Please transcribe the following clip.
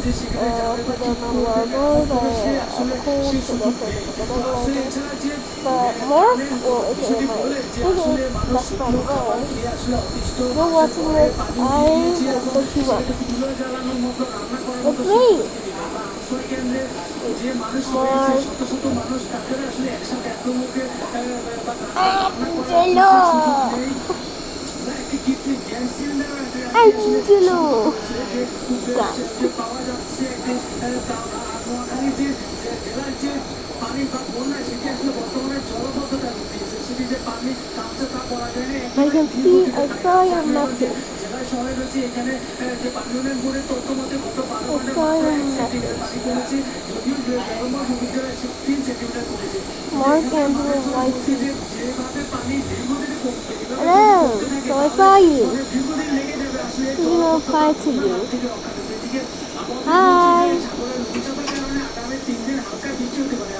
for the normal, cold to the loaded. But Morph, or aka my biggest best friend Roy, you're watching this, I will look you up. It's me! Morph. Angelo! I can see, I saw your message. Mark Andrew White. Hello, so I saw you. Email reply to you. Hi.